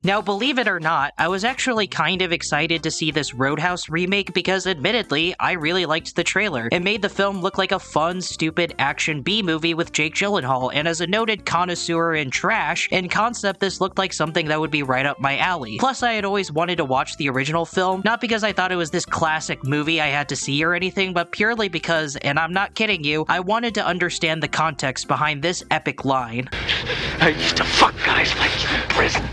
Now, believe it or not, I was actually kind of excited to see this Roadhouse remake because, admittedly, I really liked the trailer. It made the film look like a fun, stupid action B-movie with Jake Gyllenhaal, and as a noted connoisseur in trash, in concept this looked like something that would be right up my alley. Plus, I had always wanted to watch the original film, not because I thought it was this classic movie I had to see or anything, but purely because, and I'm not kidding you, I wanted to understand the context behind this epic line. I used to fuck guys like you in prison.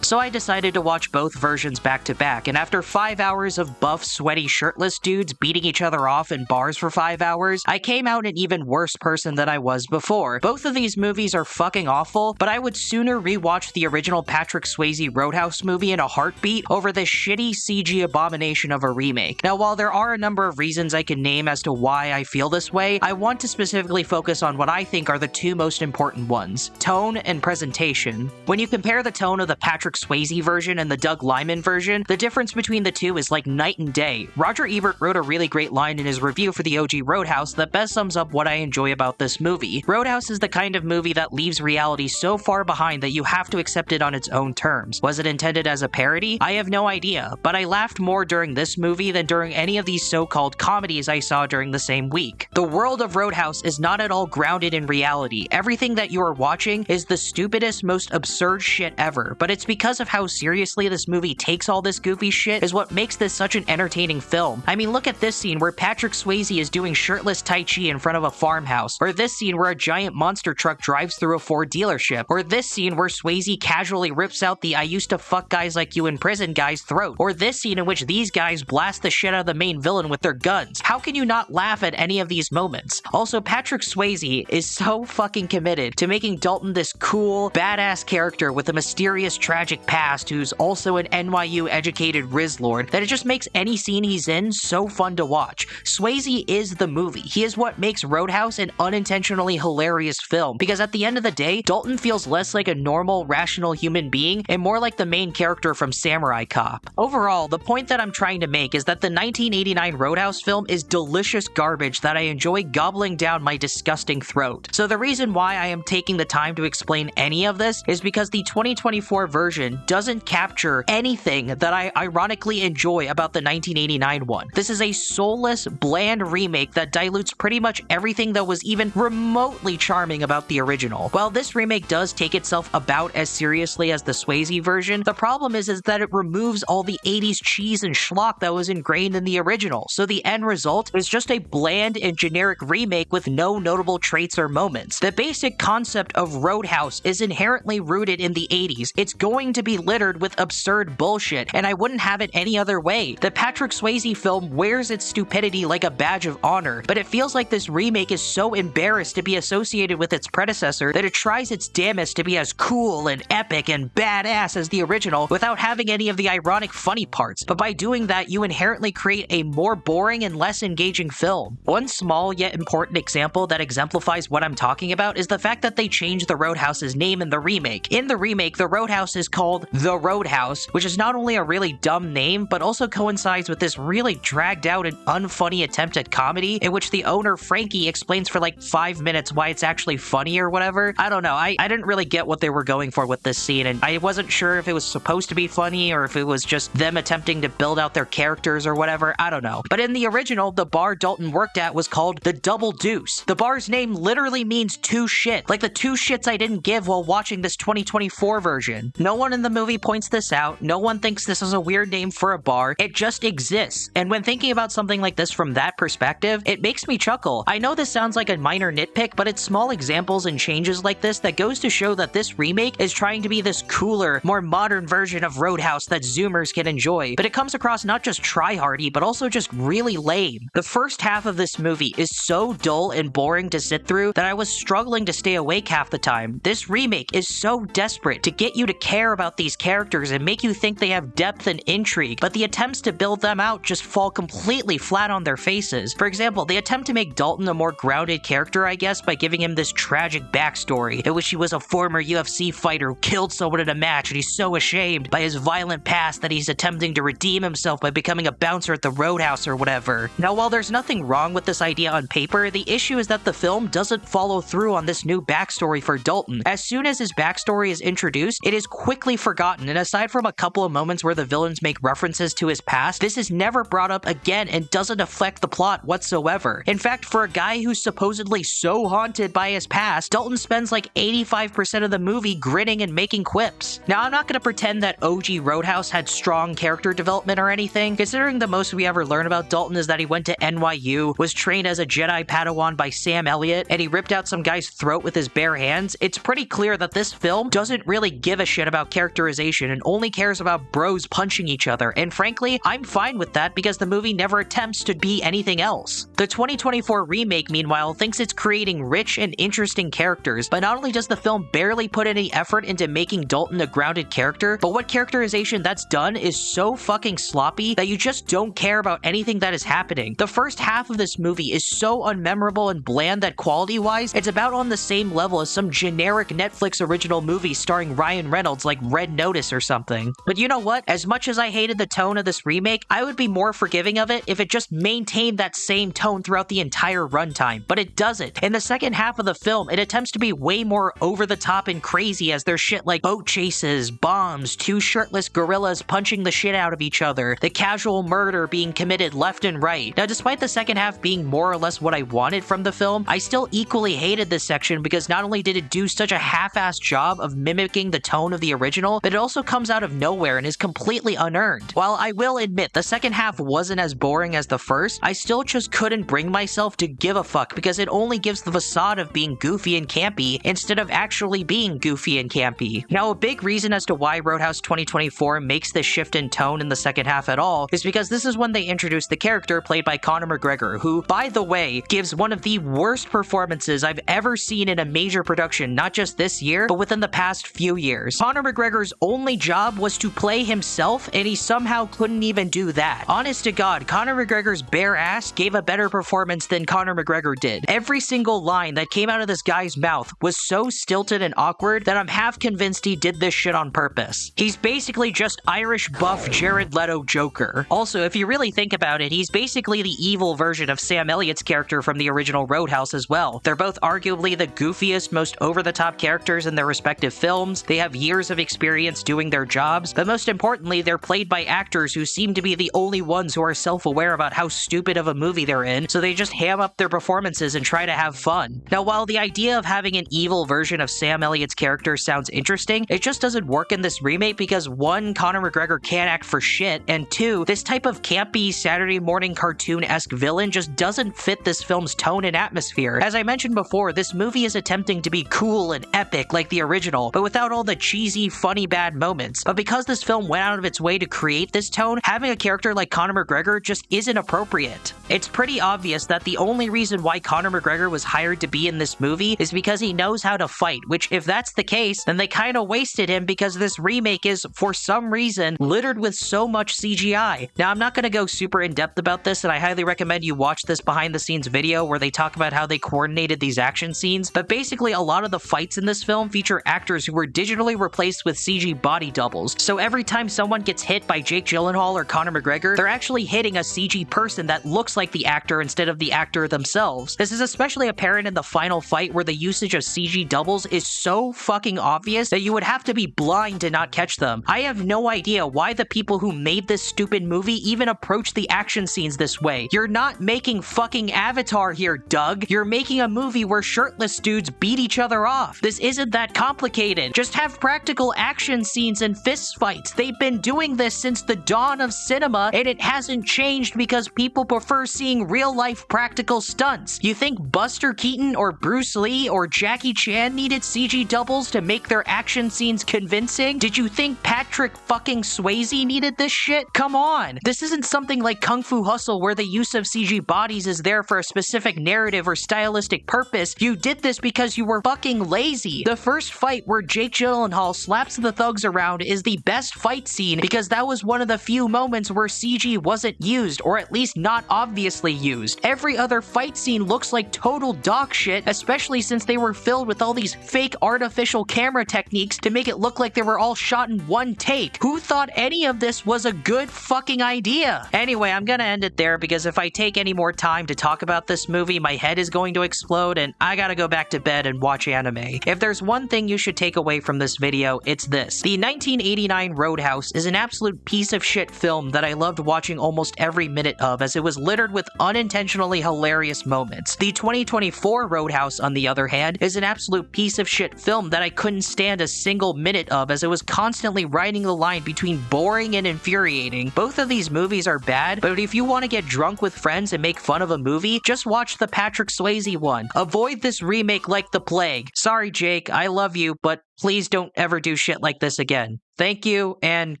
So I decided to watch both versions back to back, and after 5 hours of buff, sweaty, shirtless dudes beating each other off in bars for 5 hours, I came out an even worse person than I was before. Both of these movies are fucking awful, but I would sooner rewatch the original Patrick Swayze Road House movie in a heartbeat over this shitty CG abomination of a remake. Now, while there are a number of reasons I can name as to why I feel this way, I want to specifically focus on what I think are the two most important ones: tone and presentation. When you compare the tone of the Patrick Swayze version and the Doug Liman version, the difference between the two is like night and day. Roger Ebert wrote a really great line in his review for the OG Roadhouse that best sums up what I enjoy about this movie. Roadhouse is the kind of movie that leaves reality so far behind that you have to accept it on its own terms. Was it intended as a parody? I have no idea, but I laughed more during this movie than during any of these so-called comedies I saw during the same week. The world of Roadhouse is not at all grounded in reality. Everything that you are watching is the stupidest, most absurd shit ever, but it's because of how seriously this movie takes all this goofy shit is what makes this such an entertaining film. I mean, look at this scene where Patrick Swayze is doing shirtless Tai Chi in front of a farmhouse, or this scene where a giant monster truck drives through a Ford dealership, or this scene where Swayze casually rips out the "I used to fuck guys like you in prison" guy's throat, or this scene in which these guys blast the shit out of the main villain with their guns. How can you not laugh at any of these moments? Also, Patrick Swayze is so fucking committed to making Dalton this cool, badass character with a mysterious, tragic past who's also an NYU educated Riz Lord that it just makes any scene he's in so fun to watch. Swayze is the movie. He is what makes Roadhouse an unintentionally hilarious film, because at the end of the day, Dalton feels less like a normal, rational human being and more like the main character from Samurai Cop. Overall, the point that I'm trying to make is that the 1989 Roadhouse film is delicious garbage that I enjoy gobbling down my disgusting throat. So the reason why I am taking the time to explain any of this is because the 2024 version doesn't capture anything that I ironically enjoy about the 1989 one. This is a soulless, bland remake that dilutes pretty much everything that was even remotely charming about the original. While this remake does take itself about as seriously as the Swayze version, the problem is that it removes all the 80s cheese and schlock that was ingrained in the original, so the end result is just a bland and generic remake with no notable traits or moments. The basic concept of Roadhouse is inherently rooted in the 80s. It's going to be littered with absurd bullshit, and I wouldn't have it any other way. The Patrick Swayze film wears its stupidity like a badge of honor, but it feels like this remake is so embarrassed to be associated with its predecessor that it tries its damnedest to be as cool and epic and badass as the original without having any of the ironic funny parts. But by doing that, you inherently create a more boring and less engaging film. One small yet important example that exemplifies what I'm talking about is the fact that they changed the Roadhouse's name in the remake. In the remake, the Roadhouse is called The Roadhouse, which is not only a really dumb name, but also coincides with this really dragged out and unfunny attempt at comedy in which the owner, Frankie, explains for like 5 minutes why it's actually funny or whatever. I don't know, I didn't really get what they were going for with this scene, and I wasn't sure if it was supposed to be funny or if it was just them attempting to build out their characters or whatever, I don't know. But in the original, the bar Dalton worked at was called the Double Deuce. The bar's name literally means two shit, like the two shits I didn't give while watching this 2024 version. No one in the movie points this out, no one thinks this is a weird name for a bar, it just exists. And when thinking about something like this from that perspective, it makes me chuckle. I know this sounds like a minor nitpick, but it's small examples and changes like this that goes to show that this remake is trying to be this cooler, more modern version of Roadhouse that Zoomers can enjoy, but it comes across not just tryhardy, but also just really lame. The first half of this movie is so dull and boring to sit through that I was struggling to stay awake half the time. This remake is so desperate to get you to care about these characters and make you think they have depth and intrigue, but the attempts to build them out just fall completely flat on their faces. For example, they attempt to make Dalton a more grounded character, I guess, by giving him this tragic backstory in which he was a former UFC fighter who killed someone in a match and he's so ashamed by his violent past that he's attempting to redeem himself by becoming a bouncer at the Roadhouse or whatever. Now, while there's nothing wrong with this idea on paper, the issue is that the film doesn't follow through on this new backstory for Dalton. As soon as his backstory is introduced, it is quickly forgotten, and aside from a couple of moments where the villains make references to his past, this is never brought up again and doesn't affect the plot whatsoever. In fact, for a guy who's supposedly so haunted by his past, Dalton spends like 85% of the movie grinning and making quips. Now, I'm not gonna pretend that OG Roadhouse had strong character development or anything, considering the most we ever learn about Dalton is that he went to NYU, was trained as a Jedi Padawan by Sam Elliott, and he ripped out some guy's throat with his bare hands. It's pretty clear that this film doesn't really give a shit about characterization and only cares about bros punching each other, and frankly, I'm fine with that because the movie never attempts to be anything else. The 2024 remake, meanwhile, thinks it's creating rich and interesting characters, but not only does the film barely put any effort into making Dalton a grounded character, but what characterization that's done is so fucking sloppy that you just don't care about anything that is happening. The first half of this movie is so unmemorable and bland that quality-wise, it's about on the same level as some generic Netflix original movie starring Ryan Reynolds like Red Notice or something. But you know what? As much as I hated the tone of this remake, I would be more forgiving of it if it just maintained that same tone throughout the entire runtime, but it doesn't. In the second half of the film, it attempts to be way more over the top and crazy as there's shit like boat chases, bombs, two shirtless gorillas punching the shit out of each other, the casual murder being committed left and right. Now, despite the second half being more or less what I wanted from the film, I still equally hated this section because not only did it do such a half-assed job of mimicking the tone of the original, but it also comes out of nowhere and is completely unearned. While I will admit the second half wasn't as boring as the first, I still just couldn't bring myself to give a fuck because it only gives the facade of being goofy and campy instead of actually being goofy and campy. Now, a big reason as to why Roadhouse 2024 makes this shift in tone in the second half at all is because this is when they introduce the character played by Conor McGregor, who, by the way, gives one of the worst performances I've ever seen in a major production, not just this year, but within the past few years. Conor McGregor's only job was to play himself, and he somehow couldn't even do that. Honest to God, Conor McGregor's bare ass gave a better performance than Conor McGregor did. Every single line that came out of this guy's mouth was so stilted and awkward that I'm half convinced he did this shit on purpose. He's basically just Irish buff Jared Leto Joker. Also, if you really think about it, he's basically the evil version of Sam Elliott's character from the original Roadhouse as well. They're both arguably the goofiest, most over-the-top characters in their respective films. They have years of experience doing their jobs, but most importantly, they're played by actors who seem to be the only ones who are self-aware about how stupid of a movie they're in, so they just ham up their performances and try to have fun. Now, while the idea of having an evil version of Sam Elliott's character sounds interesting, it just doesn't work in this remake because one, Conor McGregor can't act for shit, and two, this type of campy Saturday morning cartoon-esque villain just doesn't fit this film's tone and atmosphere. As I mentioned before, this movie is attempting to be cool and epic like the original, but without all the cheesy, funny, bad moments. But because this film went out of its way to create this tone, having a character like Conor McGregor just isn't appropriate. It's pretty obvious that the only reason why Conor McGregor was hired to be in this movie is because he knows how to fight, which if that's the case, then they kinda wasted him because this remake is, for some reason, littered with so much CGI. Now, I'm not gonna go super in-depth about this, and I highly recommend you watch this behind-the-scenes video where they talk about how they coordinated these action scenes, but basically a lot of the fights in this film feature actors who were digitally replaced with CG body doubles, so every time someone gets hit by Jake Gyllenhaal or Conor McGregor, they're actually hitting a CG person that looks like the actor instead of the actor themselves. This is especially apparent in the final fight where the usage of CG doubles is so fucking obvious that you would have to be blind to not catch them. I have no idea why the people who made this stupid movie even approach the action scenes this way. You're not making fucking Avatar here, Doug. You're making a movie where shirtless dudes beat each other off. This isn't that complicated. Just have practical action scenes and fist fights. They've been doing this since the dawn of cinema, and it hasn't changed because people prefer seeing real-life practical stunts. You think Buster Keaton or Bruce Lee or Jackie Chan needed CG doubles to make their action scenes convincing? Did you think Patrick fucking Swayze needed this shit? Come on. This isn't something like Kung Fu Hustle where the use of CG bodies is there for a specific narrative or stylistic purpose. You did this because you were fucking lazy. The first fight where Jake Gyllenhaal slaps the thugs around is the best fight scene because that was one of the few moments where CG wasn't used, or at least not obviously used. Every other fight scene looks like total dog shit, especially since they were filled with all these fake artificial camera techniques to make it look like they were all shot in one take. Who thought any of this was a good fucking idea? Anyway, I'm gonna end it there because if I take any more time to talk about this movie, my head is going to explode and I gotta go back to bed and watch anime. If there's one thing you should take away from this video, video, it's this. The 1989 Road House is an absolute piece of shit film that I loved watching almost every minute of, as it was littered with unintentionally hilarious moments. The 2024 Road House, on the other hand, is an absolute piece of shit film that I couldn't stand a single minute of, as it was constantly riding the line between boring and infuriating. Both of these movies are bad, but if you want to get drunk with friends and make fun of a movie, just watch the Patrick Swayze one. Avoid this remake like the plague. Sorry, Jake, I love you, but please don't ever do shit like this again. Thank you, and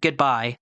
goodbye.